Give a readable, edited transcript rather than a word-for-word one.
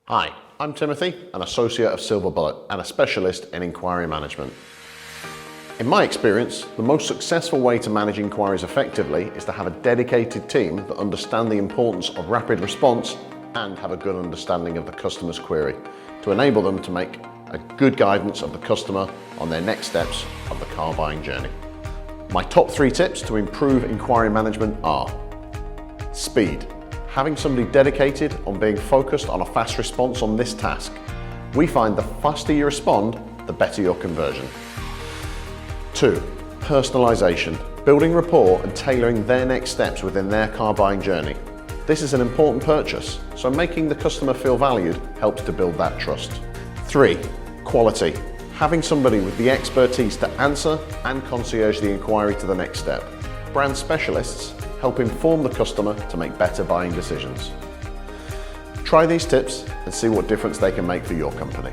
Hi, I'm Timothy, an associate of Silver Bullet and a specialist in inquiry management. In my experience, the most successful way to manage inquiries effectively is to have a dedicated team that understand the importance of rapid response and have a good understanding of the customer's query to enable them to make a good guidance of the customer on their next steps of the car buying journey. My top 3 tips to improve inquiry management are: speed. Having somebody dedicated on being focused on a fast response on this task. We find the faster you respond, the better your conversion. 2. Personalization. Building rapport and tailoring their next steps within their car buying journey. This is an important purchase, so making the customer feel valued helps to build that trust. 3. Quality. Having somebody with the expertise to answer and concierge the inquiry to the next step. Brand specialists help inform the customer to make better buying decisions. Try these tips and see what difference they can make for your company.